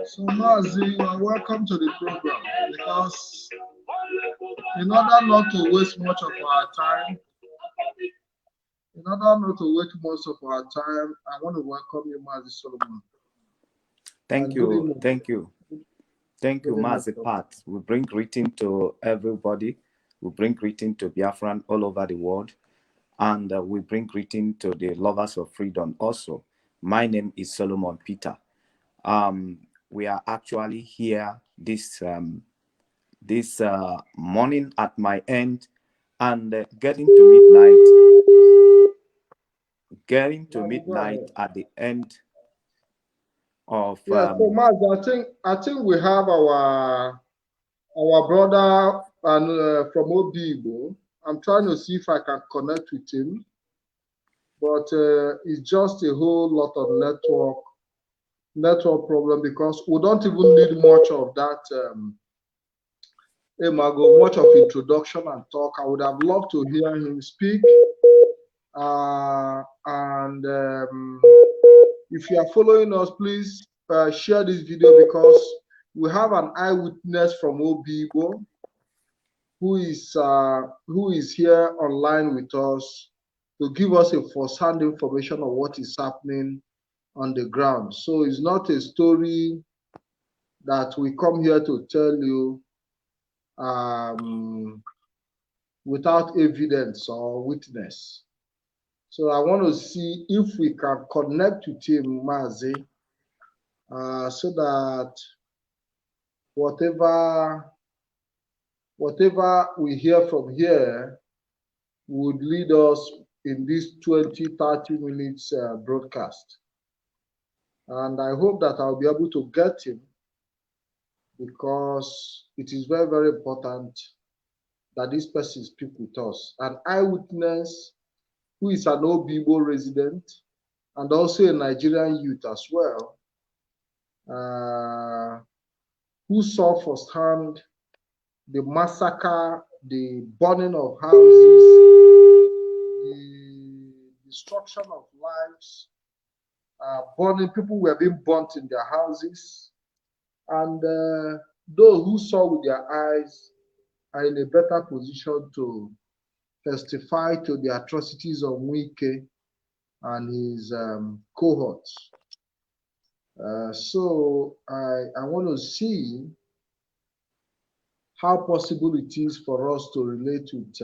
So, Mazi, you are welcome to the program because in order not to waste much of our time, in order not to waste most of our time, I want to welcome you, Mazi Solomon. Thank you, Mazi Pat. We bring greeting to everybody. We bring greeting to Biafran all over the world. And we bring greeting to the lovers of freedom also. My name is Solomon Peter. We are actually here this morning at my end and getting to midnight at the end of so Mazi, I think we have our brother and from obigbo. I'm trying to see if I can connect with him, but it's just a whole lot of network problem because we don't even need much of that much of introduction and talk. I would have loved to hear him speak. And if you are following us, please share this video because we have an eyewitness from obigbo who is here online with us to give us a first-hand information of what is happening on the ground. So it's not a story that we come here to tell you without evidence or witness. So I want to see if we can connect with him, Mazi, so that whatever we hear from here would lead us in this 20-30 minutes broadcast. And I hope that I'll be able to get him because it is very, very important that this person speak with us. An eyewitness who is an obigbo resident and also a Nigerian youth as well, who saw firsthand the massacre, the burning of houses, the destruction of lives, burning, people were being burnt in their houses. And those who saw with their eyes are in a better position to testify to the atrocities of Wike and his cohorts. So I want to see how possible it is for us to relate with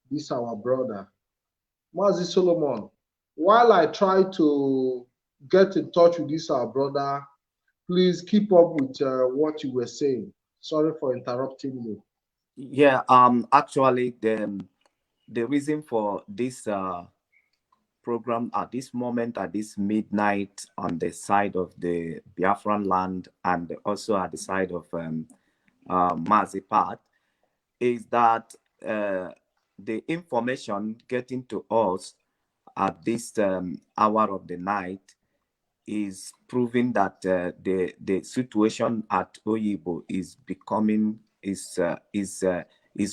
this our brother. Mazi Solomon, while I try to get in touch with this our brother, please keep up with what you were saying. Sorry for interrupting you. Yeah, actually the reason for this program at this moment, at this midnight on the side of the Biafran land and also at the side of Mazi Pat, is that the information getting to us at this hour of the night is proving that the situation at Oyibo is becoming is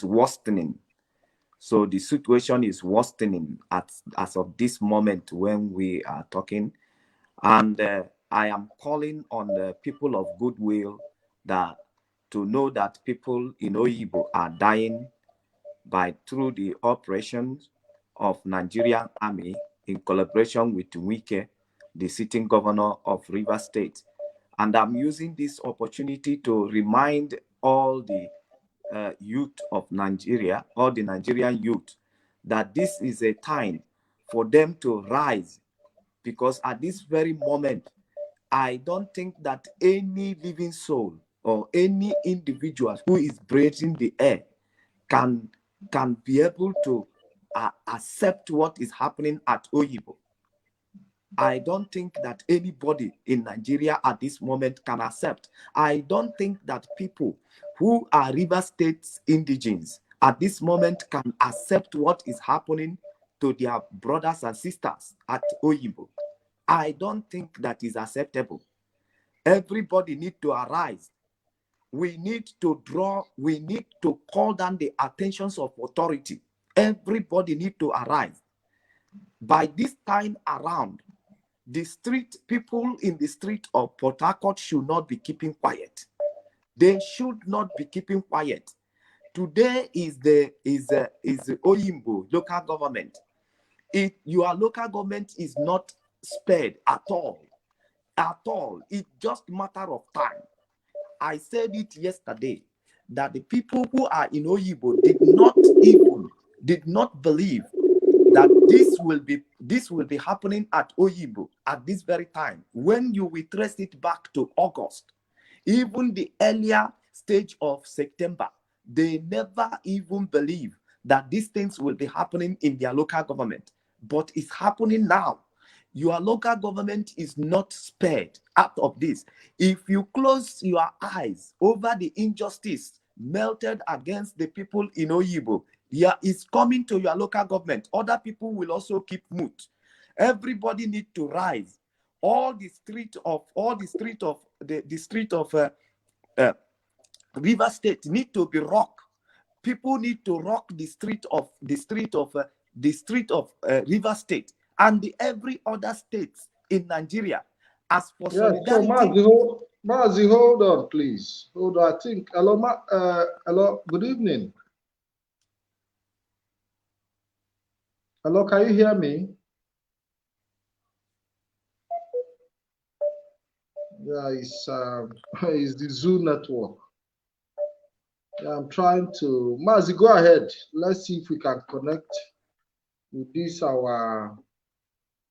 worsening. So the situation is worsening as of this moment when we are talking, and I am calling on the people of goodwill that to know that people in Oyibo are dying through the operations of Nigerian Army in collaboration with Wike, the sitting governor of Rivers State. And I'm using this opportunity to remind all the youth of Nigeria, or the Nigerian youth, that this is a time for them to rise, because at this very moment, I don't think that any living soul or any individual who is breathing the air can be able to accept what is happening at Oyibo. I don't think that anybody in Nigeria at this moment can accept. I don't think that people who are River State's indigenes at this moment can accept what is happening to their brothers and sisters at Oyibo. I don't think that is acceptable. Everybody need to arise. We need to call down the attentions of authority. Everybody need to arise. By this time around, the street people in the street of Port Harcourt should not be keeping quiet. They should not be keeping quiet. Today is the Oyimbo local government. Your local government is not spared at all. At all. It's just a matter of time. I said it yesterday that the people who are in Oyibo did not believe that this will be happening at Oyibo at this very time. When you will trace it back to August, even the earlier stage of September, they never even believe that these things will be happening in their local government. But it's happening now. Your local government is not spared out of this. If you close your eyes over the injustice melted against the people in Oyibo, yeah, it's coming to your local government. Other people will also keep mute. Everybody need to rise. All the street of River State need to be rocked. People need to rock the street of River State and every other states in Nigeria. As for Yeah, so solidarity, Mazi, hold on, please. Hold on. I think hello, good evening. Hello, can you hear me? Yeah, it's it's the Zoo network. Yeah, I'm trying to. Mazi, go ahead. Let's see if we can connect with this our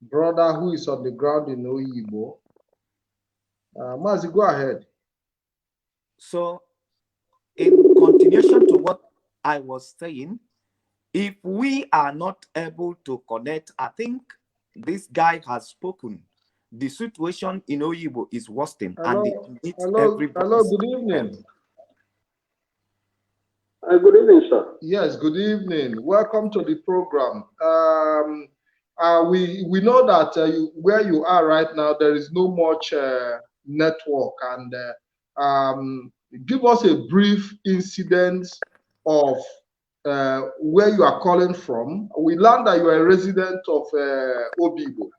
brother who is on the ground in Oyibo. Mazi, go ahead. So, in continuation to what I was saying, if we are not able to connect, I think this guy has spoken. The situation in Oyibo is worsening, and it needs everybody. Hello, good evening. Good evening, sir. Yes, good evening. Welcome to the program. We know that where you are right now, there is no much network, and give us a brief incident of where you are calling from. We learned that you are a resident of Obigbo.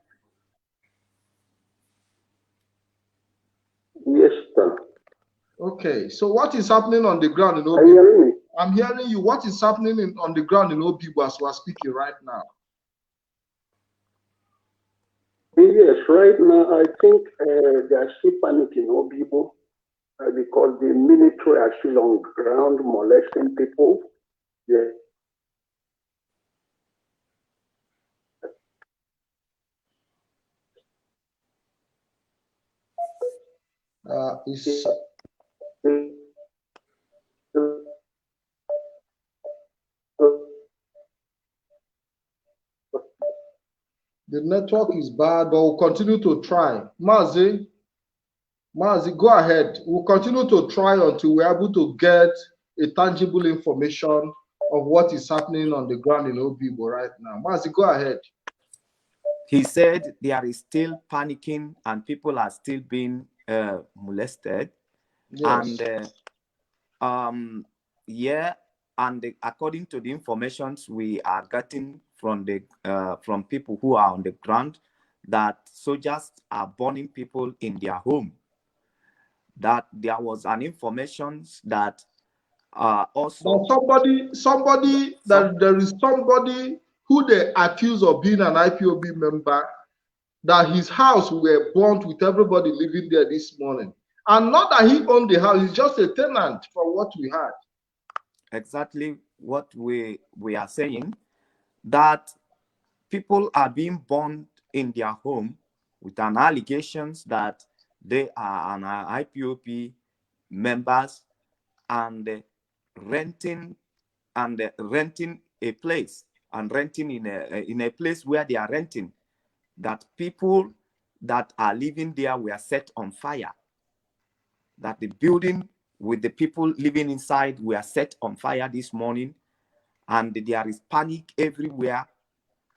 Yes, sir. Okay, so what is happening on the ground in Obigbo? Are you hearing me? I'm hearing you. What is happening on the ground in Obigbo as we are speaking right now? Yes, right now I think they are still panicking Obigbo because the military are still on ground molesting people. Yeah. The network is bad, but we'll continue to try. Mazi, go ahead. We'll continue to try until we're able to get a tangible information of what is happening on the ground in Obigbo right now. Mazi, go ahead. He said there is still panicking and people are still being molested. Yes. And yeah, and according to the information we are getting from from people who are on the ground, that soldiers are burning people in their home. That there was an information that also there is somebody who they accuse of being an IPOB member, that his house were burnt with everybody living there this morning. And not that he owned the house, he's just a tenant from what we had. exactly what we are saying, that people are being burned in their home with an allegations that they are an IPOP members and renting renting a place and renting in a place where they are renting, that people that are living there were set on fire, that the building with the people living inside were set on fire this morning, and there is panic everywhere,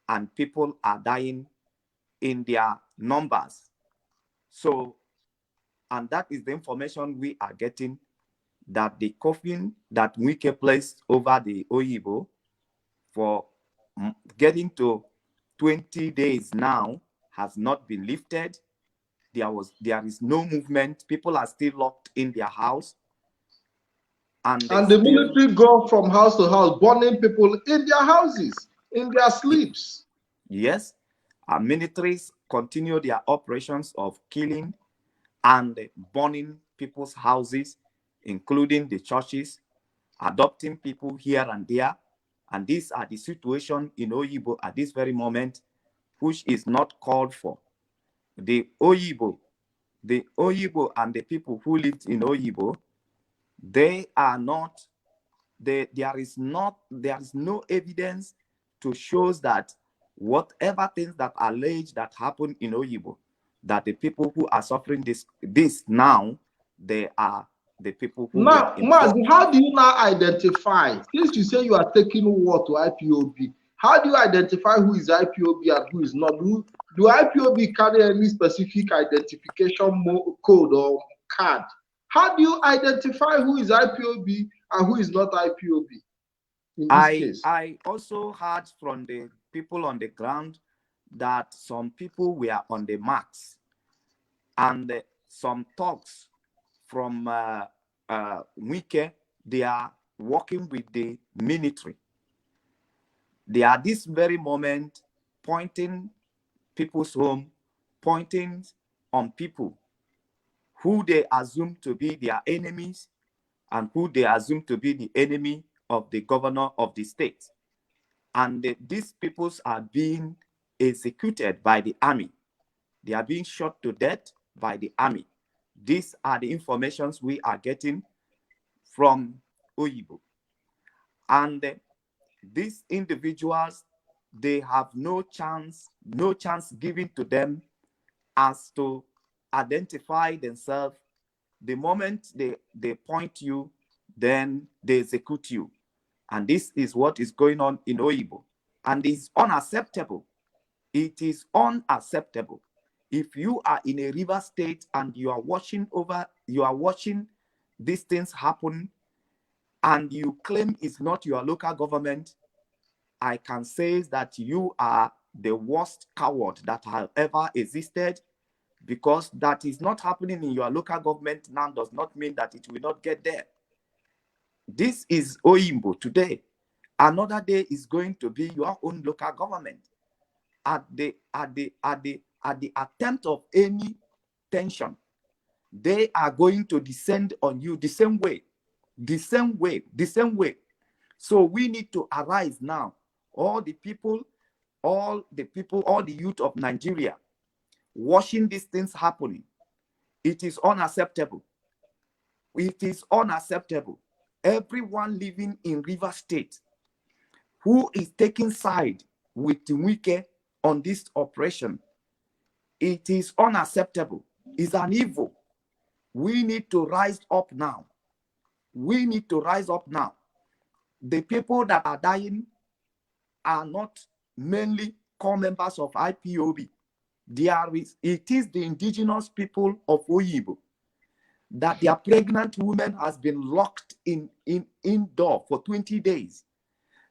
and people are dying in their numbers. So, and that is the information we are getting, that the coffin that Wike placed over the Oyibo for getting to 20 days now has not been lifted. There is no movement. People are still locked in their house. And the still, military go from house to house, burning people in their houses, in their sleeps. Yes, our militaries continue their operations of killing and burning people's houses, including the churches, adopting people here and there. And these are the situation in Oyibo at this very moment, which is not called for. The Oyibo and the people who lived in Oyibo, they are not, there is no evidence to show that whatever things that are alleged that happened in Oyibo, that the people who are suffering this now, they are the people who were Now, involved. Mazi, how do you now identify? Since you say you are taking war to IPOB, how do you identify who is IPOB and who is not? Do IPOB carry any specific identification code or card? How do you identify who is IPOB and who is not IPOB in this case? I also heard from the people on the ground that some people were on the marks, and some talks from Wike, they are working with the military. They are this very moment pointing people's home, pointing on people who they assume to be their enemies and who they assume to be the enemy of the governor of the state. And these peoples are being executed by the army. They are being shot to death by the army. These are the informations we are getting from Oyibo. And these individuals, they have no chance given to them as to identify themselves. The moment they point you, then they execute you. And this is what is going on in Oyibo. And it's unacceptable. It is unacceptable. If you are in a river state and you are watching these things happen, and you claim it's not your local government, I can say that you are the worst coward that has ever existed, because that is not happening in your local government now does not mean that it will not get there. This is Oyimbo today. Another day is going to be your own local government. At the attempt of any tension, they are going to descend on you the same way. So we need to arise now. All the youth of Nigeria watching these things happening. It is unacceptable. It is unacceptable. Everyone living in River State who is taking side with Wike on this operation, it is unacceptable. It's an evil. We need to rise up now. We need to rise up now. The people that are dying are not mainly core members of IPOB. It is the indigenous people of Oyibo that their pregnant women has been locked indoor for 20 days.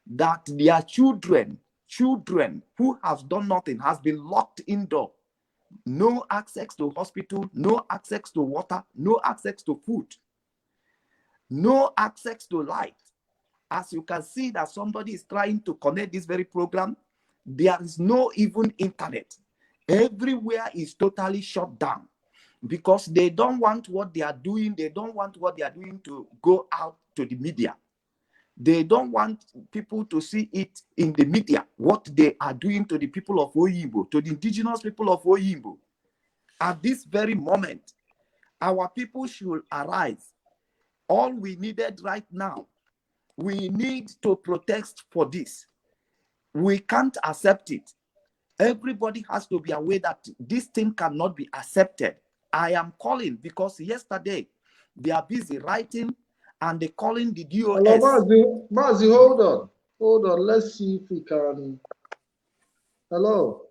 That their children who have done nothing has been locked indoor. No access to hospital, no access to water, no access to food, no access to light. As you can see that somebody is trying to connect this very program, there is no even internet. Everywhere is totally shut down because they don't want what they are doing. They don't want what they are doing to go out to the media. They don't want people to see it in the media, what they are doing to the people of Oyinbo, to the indigenous people of Oyinbo. At this very moment, our people should arise. All we needed right now, we need to protest for this. We can't accept it. Everybody has to be aware that this thing cannot be accepted. I am calling because yesterday they are busy writing and they calling the DOS. Hello, Mazi. Mazi, hold on. Hold on. Let's see if we can. Hello.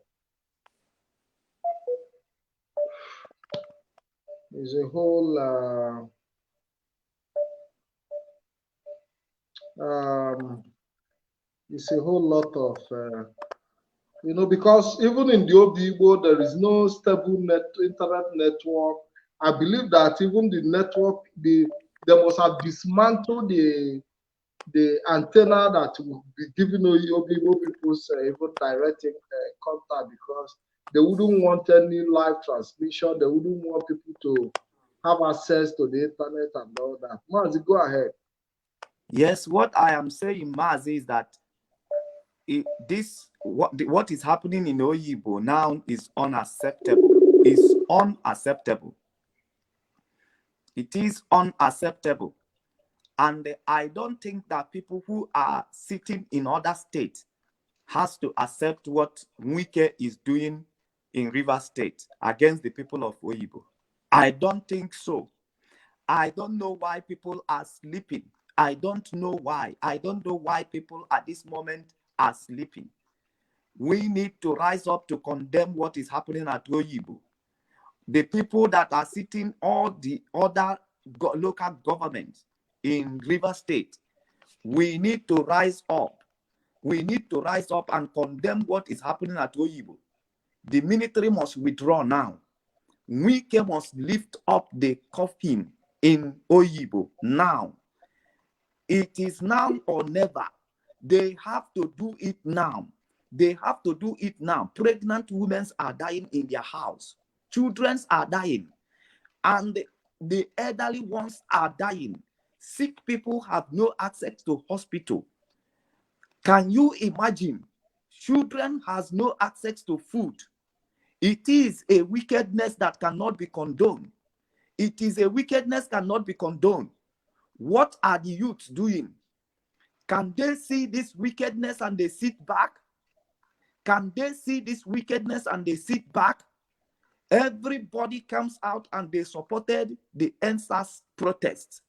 There's a whole it's a whole lot of because even in the obigbo there is no stable internet network. I believe that even the network, they must have dismantled the antenna that will be giving obigbo people even direct contact, because they wouldn't want any live transmission. They wouldn't want people to have access to the internet and all that. Mazi, go ahead. Yes, what I am saying, Mazi, is that what is happening in Oyinbo now is unacceptable. It's unacceptable. It is unacceptable. And I don't think that people who are sitting in other states has to accept what Wike is doing in River State against the people of Oyinbo. I don't think so. I don't know why people are sleeping. I don't know why. I don't know why people at this moment are sleeping. We need to rise up to condemn what is happening at Oyinbo. The people that are sitting all the other local governments in River State, we need to rise up. We need to rise up and condemn what is happening at Oyinbo. The military must withdraw now. Wike must lift up the coffin in Oyinbo now. It is now or never. They have to do it now. They have to do it now. Pregnant women are dying in their house. Children are dying. And the elderly ones are dying. Sick people have no access to hospital. Can you imagine? Children has no access to food. It is a wickedness that cannot be condoned. It is a wickedness cannot be condoned. What are the youths doing? Can they see this wickedness and they sit back? Can they see this wickedness and they sit back? Everybody comes out and they supported the NSAS protests.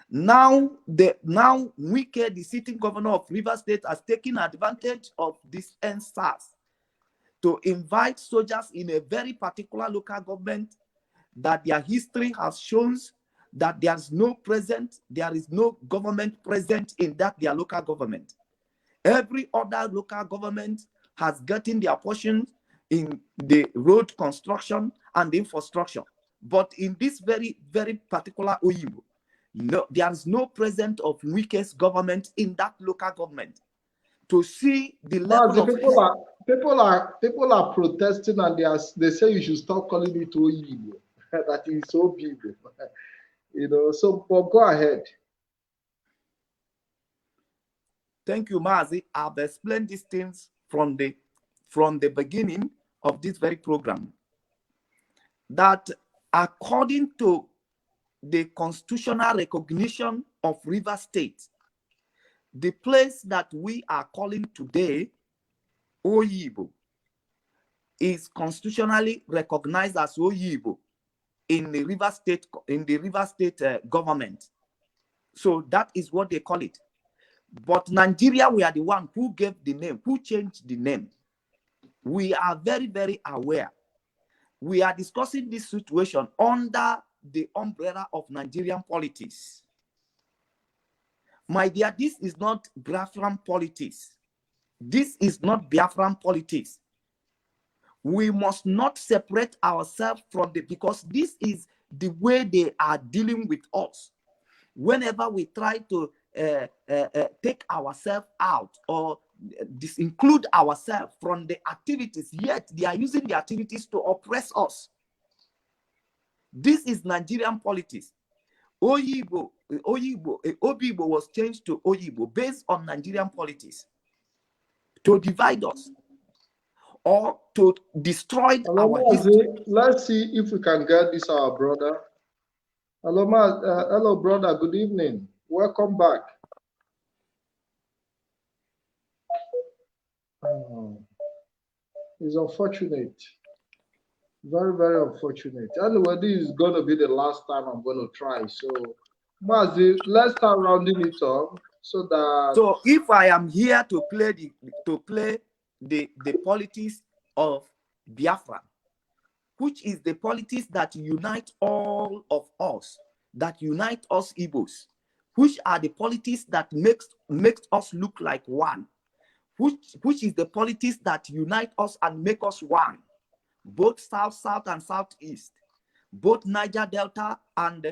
Now Wike, the sitting governor of River State, has taken advantage of this NSAS to invite soldiers in a very particular local government that their history has shown that there is no government present in their local government. Every other local government has gotten their portion in the road construction and infrastructure. But in this very, very particular Oyinbo, no, there is no presence of Wike's government in that local government. To see the level of people are protesting, and they say you should stop calling it Oyinbo. That is so big. So but go ahead. Thank you, Mazi. I've explained these things from the beginning of this very program, that according to the constitutional recognition of River State, the place that we are calling today Oyinbo is constitutionally recognized as Oyinbo in the River State government. So that is what they call it. But Nigeria, we are the one who gave the name, who changed the name. We are very, very aware. We are discussing this situation under the umbrella of Nigerian politics. My dear, this is not Biafran politics. This is not Biafran politics. We must not separate ourselves from because this is the way they are dealing with us. Whenever we try to take ourselves out or disinclude ourselves from the activities, yet they are using the activities to oppress us. This is Nigerian politics. Oyinbo obigbo was changed to Oyibo based on Nigerian politics to divide us or to destroy Hello, our Mazi. history. Let's see if we can get this our brother. Hello, hello, brother. Good evening. Welcome back. Oh, it's unfortunate. Very, very unfortunate. Anyway, this is going to be the last time I'm going to try. So, Mazi, let's start rounding it up so that. So, if I am here to play the politics of Biafra, which is the politics that unite all of us, that unite us Igbos, which are the politics that makes us look like one, which is the politics that unite us and make us one, both south and southeast, both Niger Delta and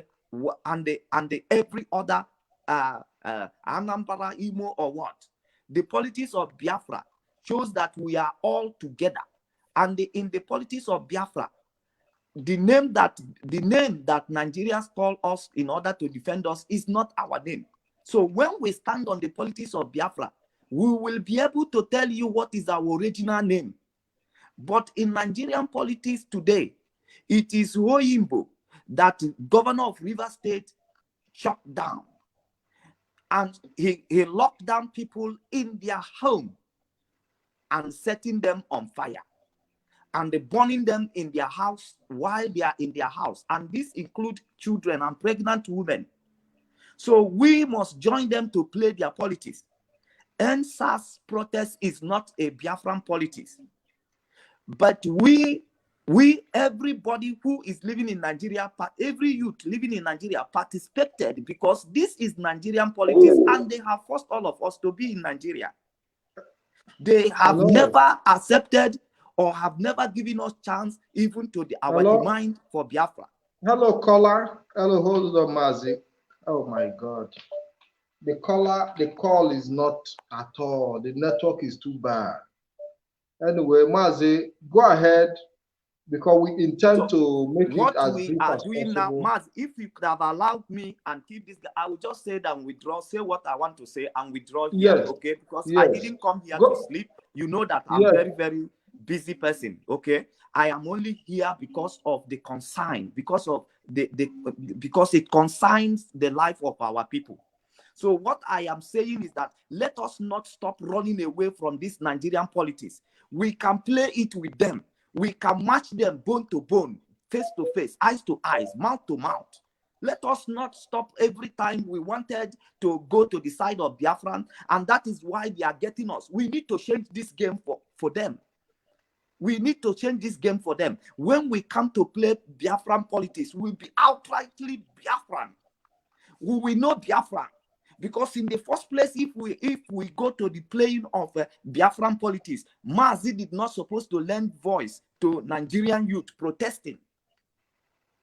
the every other Anambra, Imo, or what. The politics of Biafra shows that we are all together. And in the politics of Biafra, the name that Nigerians call us in order to defend us is not our name. So when we stand on the politics of Biafra, we will be able to tell you what is our original name. But in Nigerian politics today, it is Oyimbo that governor of River State shut down. And he locked down people in their home and setting them on fire. And burning them in their house while they are in their house. And this includes children and pregnant women. So we must join them to play their politics. NSAS protest is not a Biafran politics. But everybody who is living in Nigeria, every youth living in Nigeria participated because this is Nigerian politics and they have forced all of us to be in Nigeria. They have never accepted or have never given us chance even to our demand for Biafra. Hello, caller. Hello, hold on, Mazi. Oh my God. The call is not at all. The network is too bad. Anyway, Mazi, go ahead because we intend to make it as brief as possible. What we are doing now, Mazi, if you could have allowed me and keep this, I will just say that withdraw, say what I want to say and withdraw here, yes. okay? Because yes. I didn't come here to sleep. You know that I'm very, very busy person, okay? I am only here because of the consign, because it consigns the life of our people. So what I am saying is that let us not stop running away from this Nigerian politics. We can play it with them. We can match them bone to bone, face to face, eyes to eyes, mouth to mouth. Let us not stop every time we wanted to go to the side of Biafran, and that is why they are getting us. We need to change this game for them. We need to change this game for them. When we come to play Biafran politics, we'll be outrightly Biafran. We will know Biafran. Because in the first place, if we go to the playing of Biafran politics, Mazi did not supposed to lend voice to Nigerian youth protesting.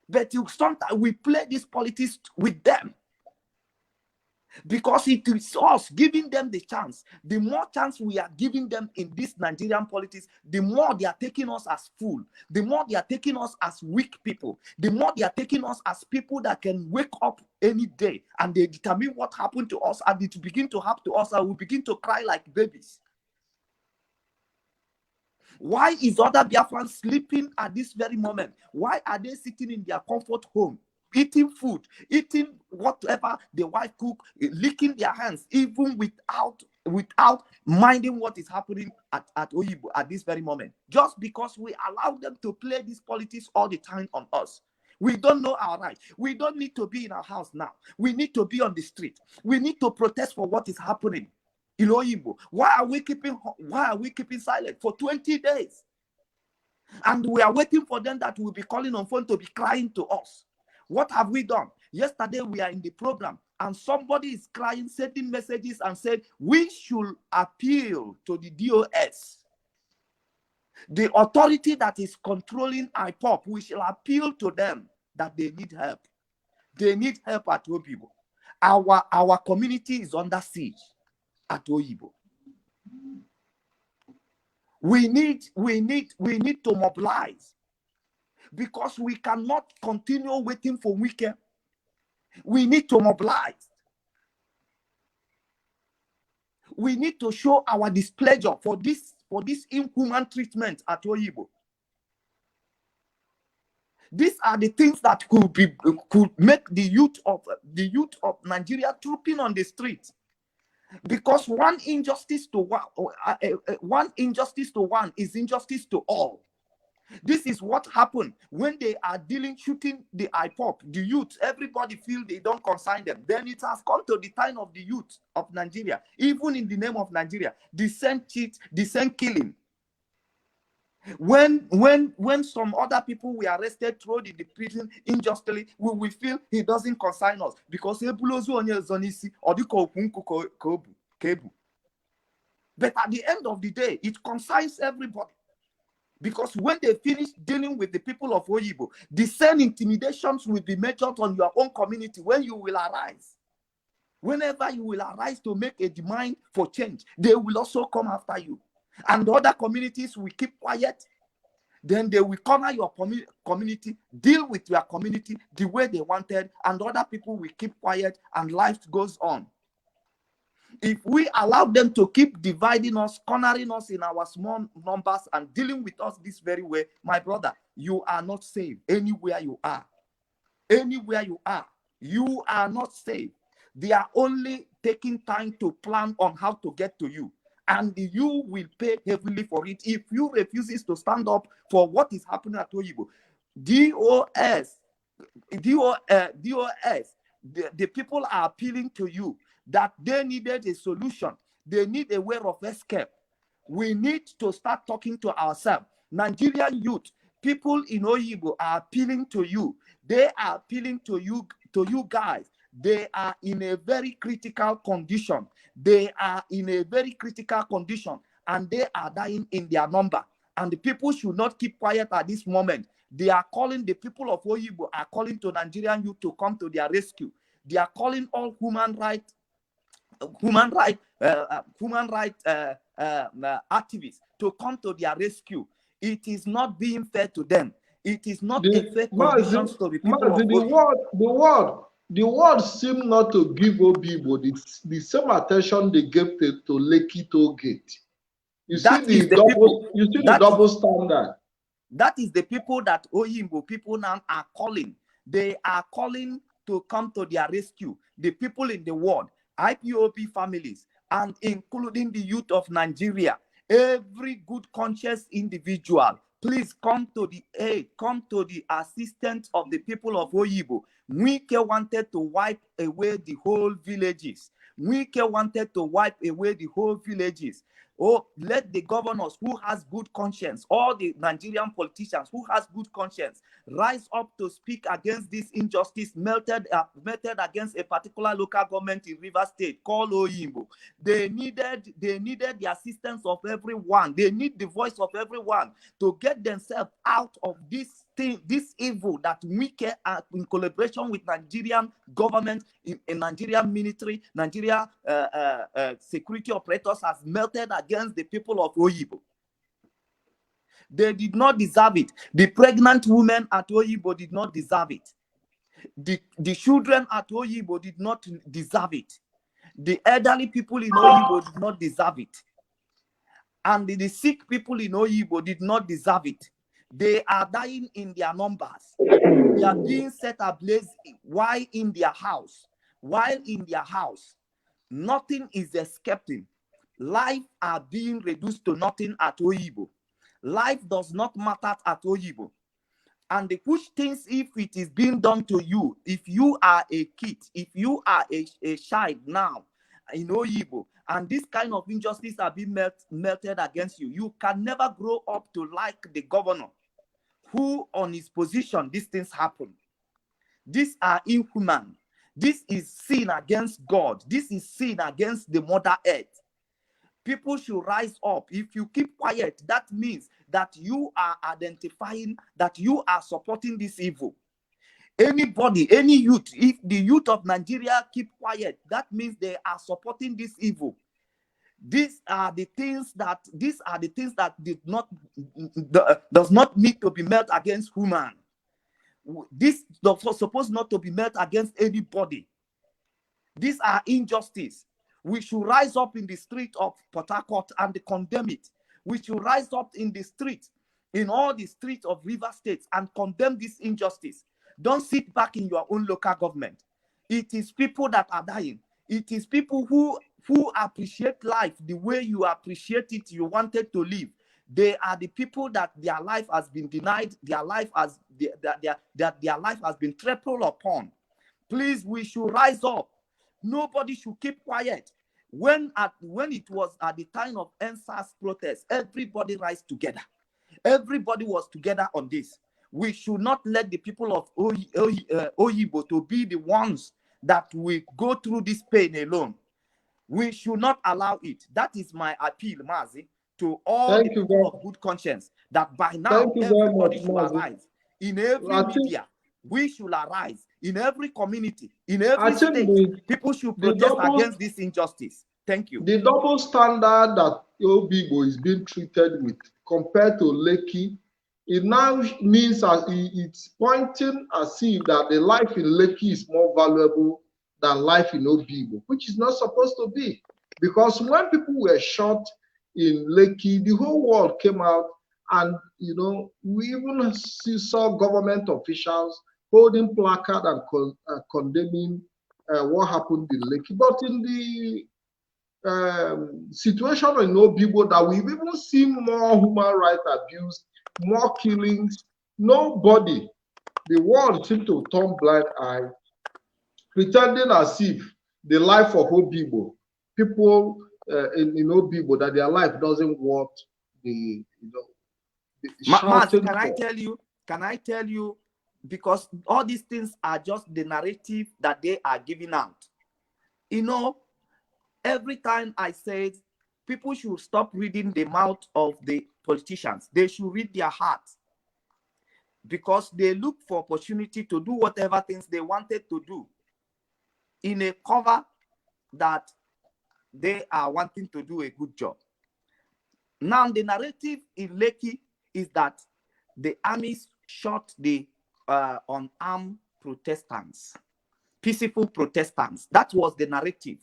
But sometimes we play this politics with them. Because it is us giving them the chance. The more chance we are giving them in this Nigerian politics, the more they are taking us as fool. The more they are taking us as weak people. The more they are taking us as people that can wake up any day and they determine what happened to us and it begin to happen to us and we begin to cry like babies. Why is other Biafrans sleeping at this very moment? Why are they sitting in their comfort home? Eating food, eating whatever the wife cook, licking their hands, even without minding what is happening at Oyibo at this very moment. Just because we allow them to play this politics all the time on us. We don't know our right. We don't need to be in our house now. We need to be on the street. We need to protest for what is happening in Oyibo. Why are we keeping silent for 20 days? And we are waiting for them that will be calling on phone to be crying to us. What have we done? Yesterday we are in the program and somebody is crying, sending messages and said, we should appeal to the DOS. The authority that is controlling IPOP, we shall appeal to them that they need help. They need help at Oyibo. Our community is under siege at Oyibo. We need to mobilize. Because we cannot continue waiting for Ikem. We need to mobilize. We need to show our displeasure for this inhuman treatment at Oyibo. These are the things that could make the youth of Nigeria trooping on the street. Because one injustice to one is injustice to all. This is what happened when they are shooting the IPOP, the youth. Everybody feel they don't consign them. Then it has come to the time of the youth of Nigeria, even in the name of Nigeria, the same cheat, the same killing. When some other people were arrested, thrown in the prison unjustly, we feel he doesn't consign us because but at the end of the day, it consigns everybody. Because when they finish dealing with the people of Oyibo, the same intimidations will be measured on your own community when you will arise. Whenever you will arise to make a demand for change, they will also come after you. And the other communities will keep quiet. Then they will corner your community, deal with your community the way they wanted, and other people will keep quiet and life goes on. If we allow them to keep dividing us, cornering us in our small numbers and dealing with us this very way, my brother, you are not safe anywhere you are. Anywhere you are not safe. They are only taking time to plan on how to get to you. And you will pay heavily for it if you refuses to stand up for what is happening at Oyibo. DOS, the people are appealing to you that they needed a solution. They need a way of escape. We need to start talking to ourselves. Nigerian youth, people in Oyibo are appealing to you. They are appealing to you guys. They are in a very critical condition. They are in a very critical condition, and they are dying in their number. And the people should not keep quiet at this moment. They are calling, the people of Oyibo are calling to Nigerian youth to come to their rescue. They are calling all human rights activists to come to their rescue. It is not being fair to them. It is not a fair condition to the people of Oyibo. The world seem not to give Obigbo the same attention they gave to Lekki Toll Gate. You see the double standard. That is the people that Oyimbo people now are calling. They are calling to come to their rescue. The people in the world, IPOP families, and including the youth of Nigeria, every good conscious individual, please come to the aid, come to the assistance of the people of Oyibo. Mwike wanted to wipe away the whole villages. Mwike wanted to wipe away the whole villages. Oh, let the governors who has good conscience, all the Nigerian politicians who has good conscience, rise up to speak against this injustice melted against a particular local government in Rivers State called Oyimbo. They needed the assistance of everyone. They need the voice of everyone to get themselves out of this thing, this evil that Wike, in collaboration with Nigerian government, in Nigerian military, Nigeria security operators has melted against the people of Oyibo. They did not deserve it. The pregnant women at Oyibo did not deserve it. The children at Oyibo did not deserve it. The elderly people in Oyibo did not deserve it. And the sick people in Oyibo did not deserve it. They are dying in their numbers. They are being set ablaze while in their house. While in their house, nothing is escaping. Life are being reduced to nothing at Oyibo. Life does not matter at Oyibo. And the push things, if it is being done to you, if you are a kid, if you are a child now in Oyibo, and this kind of injustice are being melted against you, you can never grow up to like the governor who on his position these things happen. These are inhuman. This is sin against God. This is sin against the Mother Earth. People should rise up. If you keep quiet, that means that you are identifying that you are supporting this evil. Anybody, any youth, if the youth of Nigeria keep quiet, that means they are supporting this evil. These are the things that does not need to be met against human. This is supposed not to be met against anybody. These are injustice. We should rise up in the street of Port Harcourt and condemn it. We should rise up in the street, in all the streets of River States, and condemn this injustice. Don't sit back in your own local government. It is people that are dying. It is people who appreciate life the way you appreciate it, you wanted to live. They are the people that their life has been denied, their life has their life has been trampled upon. Please, we should rise up. Nobody should keep quiet. When it was at the time of NSAS protest, everybody rise together. Everybody was together on this. We should not let the people of Oyigbo to be the ones that will go through this pain alone. We should not allow it. That is my appeal, Mazi, to all the people of good conscience, that by now everybody should arise. In every media, we should arise. In every community, in every state, people should protest against this injustice. Thank you. The double standard that obigbo is being treated with compared to Lekki, it now means it's pointing as if that the life in Lekki is more valuable than life in obigbo, which is not supposed to be. Because when people were shot in Lekki, the whole world came out, and we even saw government officials holding placard and condemning what happened in Lekki. But in the situation in obigbo, that we've even seen more human rights abuse, more killings, nobody, the world seemed to turn blind eye, pretending as if the life of obigbo, people in obigbo, that their life doesn't worth the Mazi, can I tell you, because all these things are just the narrative that they are giving out. Every time I say people should stop reading the mouth of the politicians, they should read their hearts, because they look for opportunity to do whatever things they wanted to do in a cover that they are wanting to do a good job. Now, the narrative in Lekki is that the armies shot the unarmed Protestants, peaceful Protestants. That was the narrative.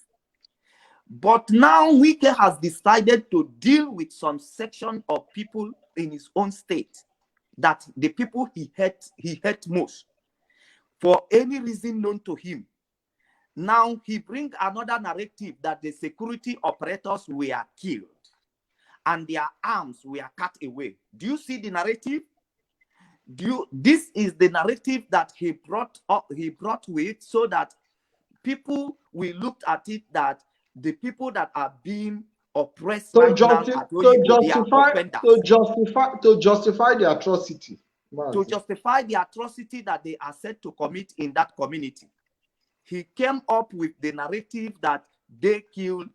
But now Wike has decided to deal with some section of people in his own state, that the people he hate most, for any reason known to him. Now he brings another narrative that the security operators were killed and their arms were cut away. Do you see the narrative? This is the narrative that he brought with, so that people will look at it that the people that are being oppressed to right justify the atrocity. To justify the atrocity that they are said to commit in that community. He came up with the narrative that they killed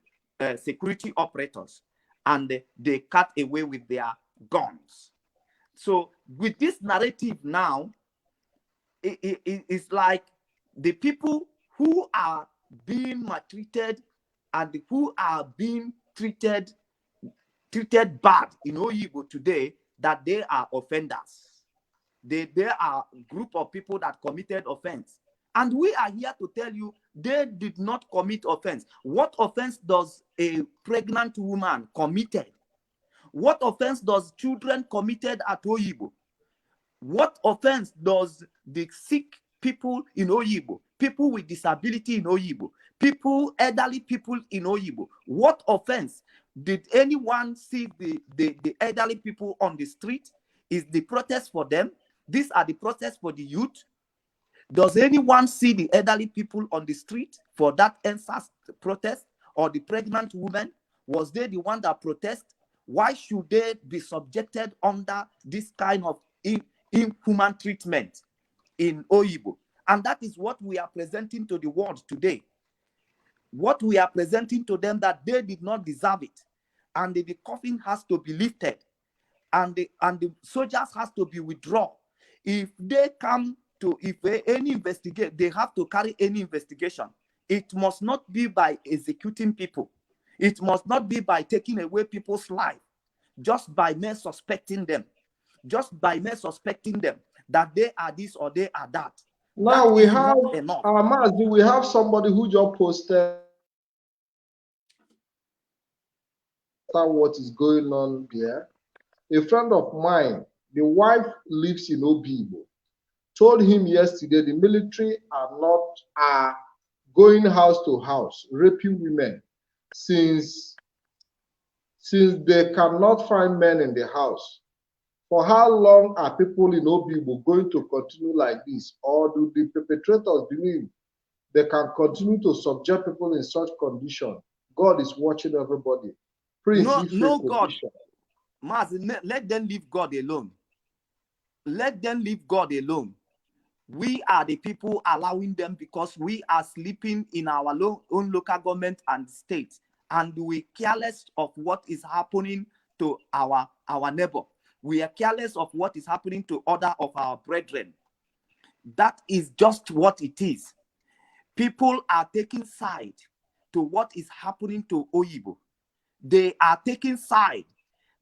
security operators and they cut away with their guns. So with this narrative now, it's like the people who are being maltreated and who are being treated bad in Oyigbo today, that they are offenders. They are a group of people that committed offense. And we are here to tell you they did not commit offense. What offense does a pregnant woman committed? What offense does children committed at Oyigbo? What offense does the sick people in Oyigbo, people with disability in Oyigbo, elderly people in Oyigbo, what offense did anyone see the elderly people on the street? Is the protest for them? These are the protests for the youth. Does anyone see the elderly people on the street for that NSAS protest, or the pregnant woman? Was they the one that protest? Why should they be subjected under this kind of inhuman treatment in Oyigbo? And that is what we are presenting to the world today. What we are presenting to them, that they did not deserve it. And the coffin has to be lifted. And the soldiers has to be withdrawn. If they come to, any investigate, they have to carry any investigation. It must not be by executing people. It must not be by taking away people's life, just by mere suspecting them. Just by mere suspecting them. that they are this or they are that. Now That we is have not enough. Mazi, we have somebody who just posted what is going on there. A friend of mine, the wife lives in Obigbo, told him yesterday the military are going house to house, raping women since they cannot find men in the house. For how long are people in Obigbo going to continue like this? Or do the perpetrators believe they can continue to subject people in such condition? God is watching everybody. Prince, No God. Mazi, let them leave God alone. Let them leave God alone. We are the people allowing them because we are sleeping in our own local government and state, and we careless of what is happening to our neighbor. We are careless of what is happening to other of our brethren. That is just what it is. People are taking side to what is happening to Oyibo. They are taking side.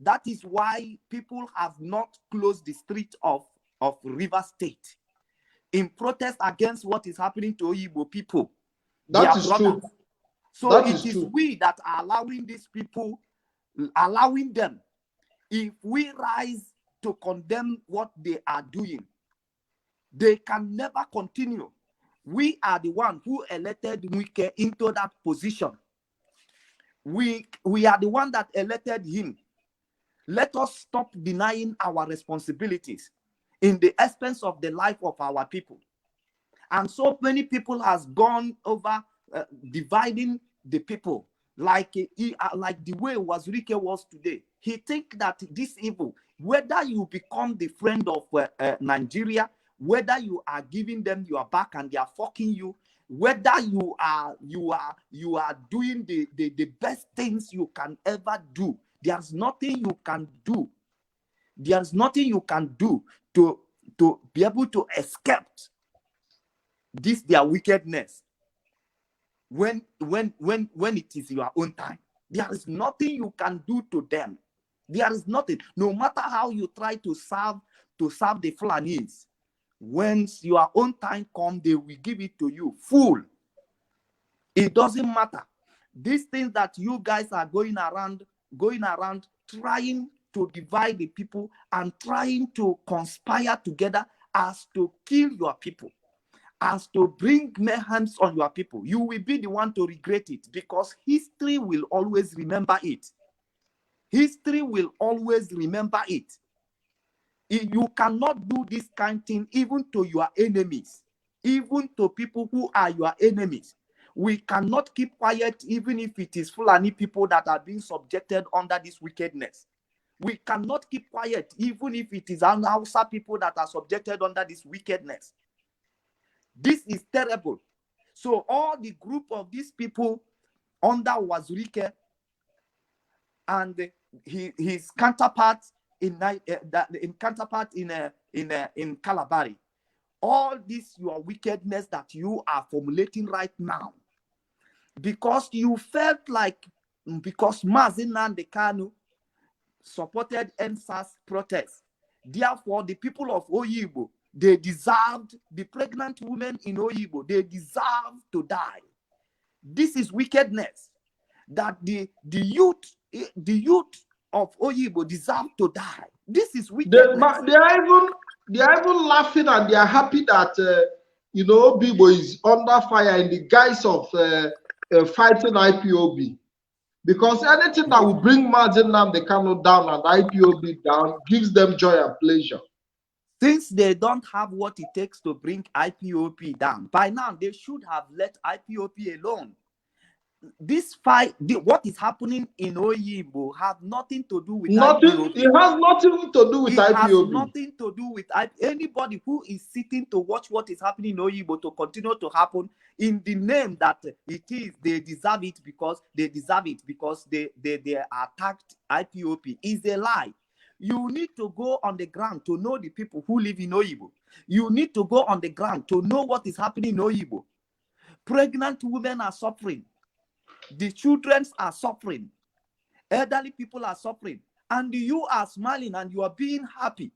That is why people have not closed the street of River State in protest against what is happening to Oyibo people. That is true. So that it is we that are allowing these people, allowing them. If we rise to condemn what they are doing, they can never continue. We are the one who elected Wike into that position. We are the one that elected him. Let us stop denying our responsibilities in the expense of the life of our people. And so many people has gone over dividing the people like the way Wazirike was today. He think that this evil, whether you become the friend of Nigeria, whether you are giving them your back and they are fucking you, whether you are doing the best things you can ever do, there's nothing you can do. There's nothing you can do to be able to escape this their wickedness. When it is your own time, there is nothing you can do to them. There is nothing. No matter how you try to serve the Fulanis, when your own time comes, they will give it to you full. It doesn't matter. These things that you guys are going around trying to divide the people and trying to conspire together as to kill your people, as to bring mayhem on your people, you will be the one to regret it, because history will always remember it. History will always remember it. You cannot do this kind of thing even to your enemies, even to people who are your enemies. We cannot keep quiet even if it is Fulani people that are being subjected under this wickedness. We cannot keep quiet even if it is Hausa people that are subjected under this wickedness. This is terrible. So all the group of these people under Wazirike and his counterparts in Kalabari, all this your wickedness that you are formulating right now, because you felt like because Mazi Nnamdi Kanu supported NSAS protest, therefore the people of Oyibo, they deserved, the pregnant women in Oyibo, they deserve to die. This is wickedness, that the youth of Oyibo deserve to die. This is wickedness. They are even laughing, and they are happy that Obibo is under fire in the guise of fighting IPOB. Because anything that will bring Mazi Nnamdi Kanu down and IPOB down gives them joy and pleasure. Since they don't have what it takes to bring IPOB down, by now they should have let IPOB alone. This fight, what is happening in Oyibo, have nothing to do with IPOB. It has nothing to do with IPOB. It has nothing to do with anybody who is sitting to watch what is happening in Oyibo to continue to happen in the name that they deserve it because they attacked IPOB is a lie. You need to go on the ground to know the people who live in Oyibo. You need to go on the ground to know what is happening in Oyibo. Pregnant women are suffering. The children are suffering. Elderly people are suffering. And you are smiling and you are being happy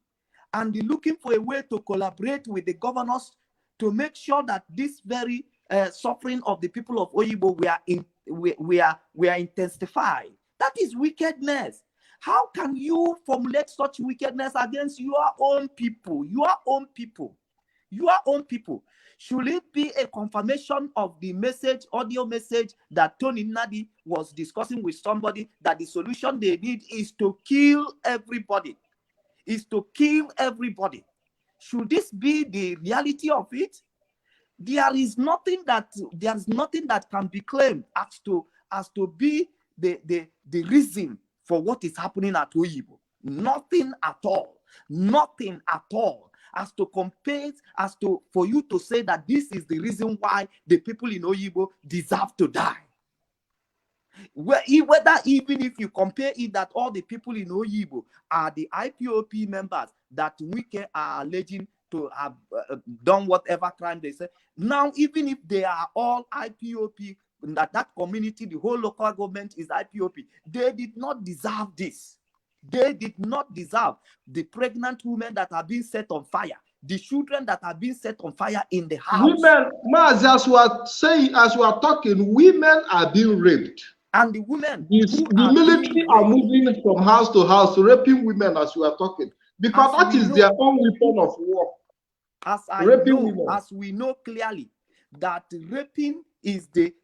and looking for a way to collaborate with the governors to make sure that this very suffering of the people of Oyibo we are intensified. That is wickedness. How can you formulate such wickedness against your own people? Your own people. Your own people. Should it be a confirmation of the message, audio message that Tony Nadi was discussing with somebody, that the solution they need is to kill everybody? Is to kill everybody. Should this be the reality of it? There is nothing that can be claimed as to be the reason for what is happening at Oyibo. Nothing at all. Nothing at all. As to compare, for you to say that this is the reason why the people in Oyibo deserve to die. Whether even if you compare it that all the people in Oyibo are the IPOP members that Wike are alleging to have done whatever crime they say. Now, even if they are all IPOP, that community, the whole local government is IPOP, they did not deserve this. They did not deserve the pregnant women that are being set on fire, the children that are being set on fire in the house. Women, Mazi, as we are saying, as we are talking, women are being raped. And the women, the military are moving from house to house, raping women as we are talking, because that is their own weapon of war. As we know clearly, that raping is the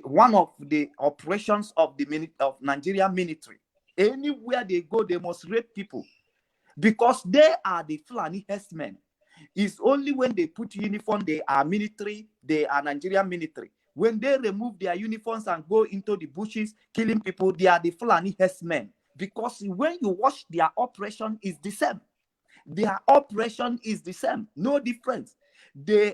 one of the operations of the Nigerian military. Anywhere they go, they must rape people because they are the Fulani herdsmen. It's only when they put uniform, they are military, they are Nigerian military. When they remove their uniforms and go into the bushes killing people, they are the Fulani herdsmen. Because when you watch their operation is the same. Their operation is the same, no difference.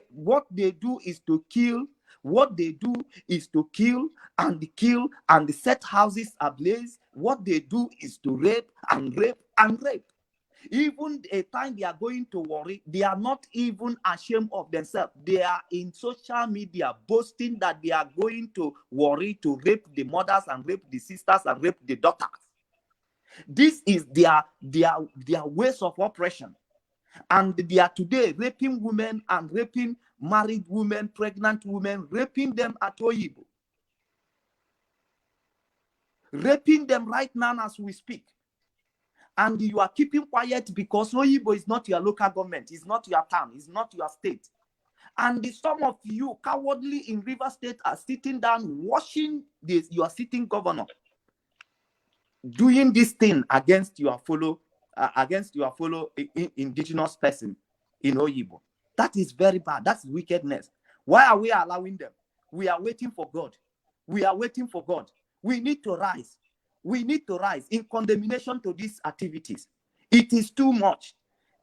What they do is to kill. What they do is to kill and set houses ablaze. What they do is to rape and rape and rape. Even a time they are going to worry, they are not even ashamed of themselves. They are in social media boasting that they are going to worry to rape the mothers and rape the sisters and rape the daughters. This is their ways of operation. And they are today raping women and raping married women, pregnant women, raping them at Oyibo. Raping them right now as we speak. And you are keeping quiet because Oyibo is not your local government, it's not your town, it's not your state. And some of you cowardly in River State are sitting down watching your sitting governor doing this thing against your fellow indigenous person in Oyibo. That is very bad. That's wickedness. Why are we allowing them? We are waiting for God. We are waiting for God. We need to rise. We need to rise in condemnation to these activities. It is too much.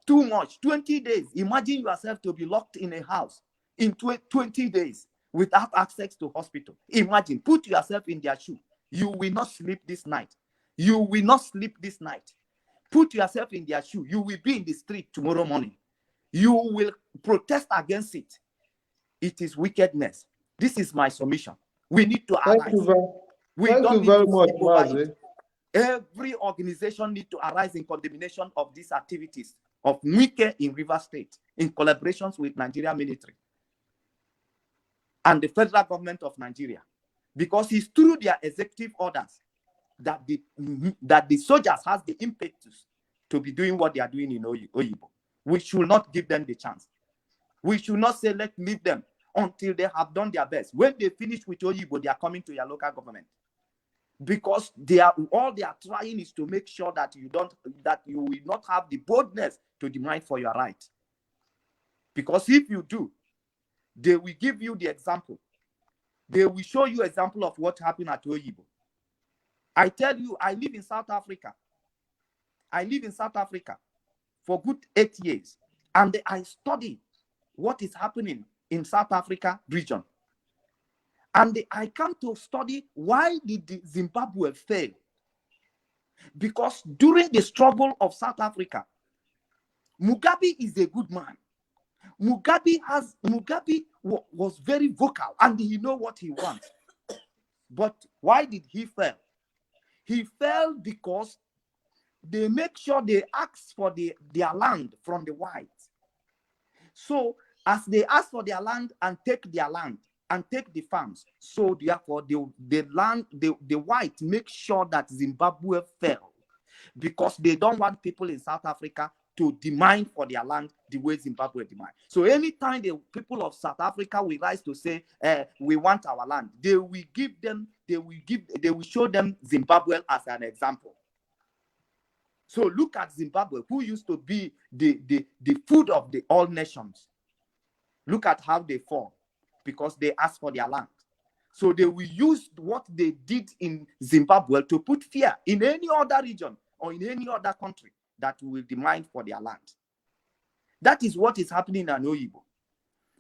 Too much. 20 days. Imagine yourself to be locked in a house in 20 days without access to hospital. Imagine. Put yourself in their shoe. You will not sleep this night. You will not sleep this night. Put yourself in their shoe. You will be in the street tomorrow morning. You will protest against it. It is wickedness. This is my submission. We need to arise. Thank you very much, Mazi. Every organization needs to arise in condemnation of these activities of Wike in River State in collaborations with Nigerian military and the federal government of Nigeria, because it's through their executive orders that the soldiers has the impetus to be doing what they are doing in Oyibo. We should not give them the chance. We should not say, let's leave them until they have done their best. When they finish with Oyibo, they are coming to your local government. Because all they are trying is to make sure that you will not have the boldness to demand for your right. Because if you do, they will give you the example. They will show you example of what happened at Oyibo. I tell you, I live in South Africa. I live in South Africa for good 8 years. And I study what is happening in South Africa region. And I come to study why did Zimbabwe fail. Because during the struggle of South Africa, Mugabe is a good man. Mugabe was very vocal and he know what he wants. But why did he fail? He fell because they make sure they ask for their land from the whites. So as they ask for their land and take their land and take the farms, so therefore the white make sure that Zimbabwe fell, because they don't want people in South Africa to demand for their land the way Zimbabwe demand. So anytime the people of South Africa will rise to say, we want our land, they will show them Zimbabwe as an example. So look at Zimbabwe, who used to be the food of the all nations. Look at how they fall, because they asked for their land. So they will use what they did in Zimbabwe to put fear in any other region or in any other country that will demand for their land. That is what is happening in Oyibo.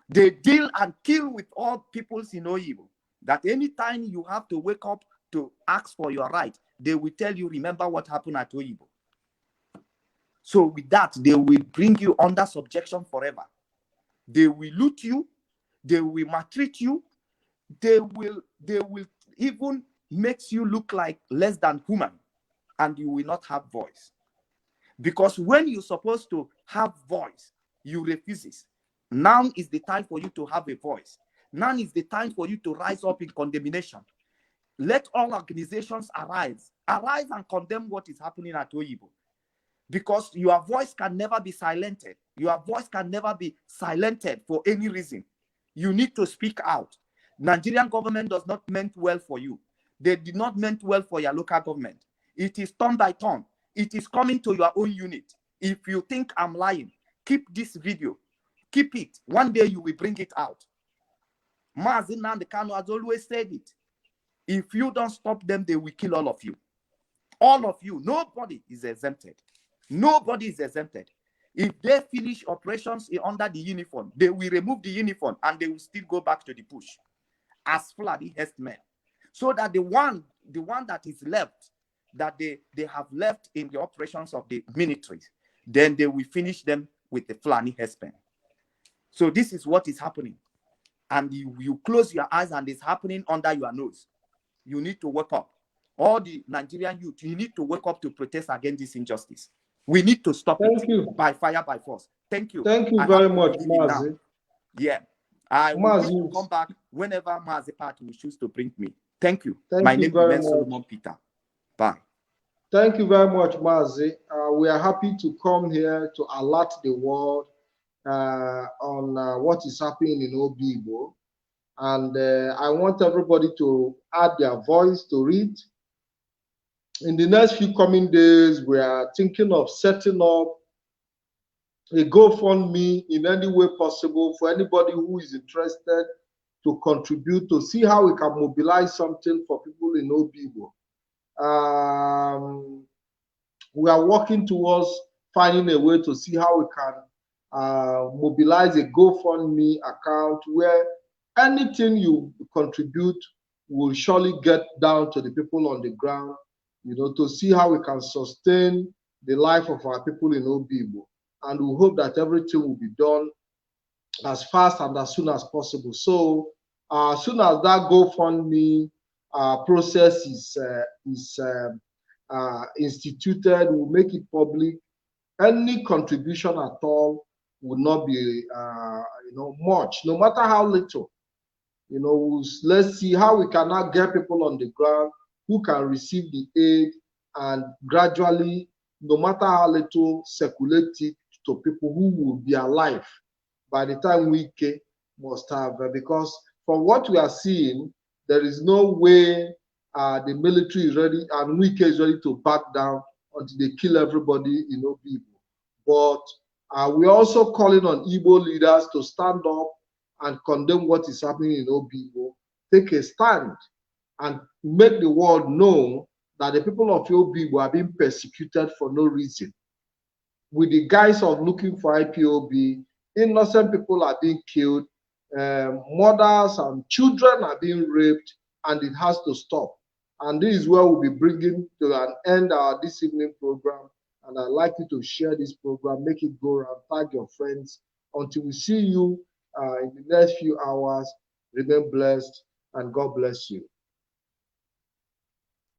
They deal and kill with all peoples in Oyibo. That anytime you have to wake up to ask for your right, they will tell you, remember what happened at Oyibo. So with that, they will bring you under subjection forever. They will loot you, they will maltreat you, they will even make you look like less than human, and you will not have voice. Because when you're supposed to have voice, you refuse it. Now is the time for you to have a voice. Now is the time for you to rise up in condemnation. Let all organizations arise and condemn what is happening at Oyibo. Because your voice can never be silenced. Your voice can never be silenced for any reason. You need to speak out. Nigerian government does not mean well for you. They did not mean well for your local government. It is turn by turn. It is coming to your own unit. If you think I'm lying, keep this video. Keep it. One day you will bring it out. Mazi Kanu has always said it. If you don't stop them, they will kill all of you. All of you. Nobody is exempted. Nobody is exempted. If they finish operations under the uniform, they will remove the uniform and they will still go back to the push as Fulani herdsmen. So that the one that is left, that they have left in the operations of the military, then they will finish them with the Fulani herdsmen. So this is what is happening. And you close your eyes and it's happening under your nose. You need to wake up. All the Nigerian youth, you need to wake up to protest against this injustice. We need to stop it by fire, by force. Thank you. Thank you very much, Mazi. Yeah. I will come back whenever Mazi Party will choose to bring me. Thank you. My name is Solomon Peter. Bye. Thank you very much, Mazi. We are happy to come here to alert the world on what is happening in Obigbo. And I want everybody to add their voice to it. In the next few coming days, we are thinking of setting up a GoFundMe in any way possible for anybody who is interested to contribute, to see how we can mobilize something for people in Obigbo. We are working towards finding a way to see how we can mobilize a GoFundMe account where anything you contribute will surely get down to the people on the ground, to see how we can sustain the life of our people in Obigbo. And we hope that everything will be done as fast and as soon as possible. So as soon as that GoFundMe process is instituted, we'll make it public. Any contribution at all would not be much, no matter how little. Let's see how we can now get people on the ground who can receive the aid, and gradually, no matter how little, circulate it to people who will be alive by the time Wike must have. Because from what we are seeing, there is no way the military is ready and Wike is ready to back down until they kill everybody in Obigbo. But we're also calling on Igbo leaders to stand up and condemn what is happening in Obigbo, take a stand, and make the world know that the people of Obigbo are being persecuted for no reason. With the guise of looking for IPOB, innocent people are being killed, mothers and children are being raped, and it has to stop. And this is where we'll be bringing to an end our this evening program. And I'd like you to share this program, make it go around, tag your friends. Until we see you in the next few hours, remain blessed and God bless you.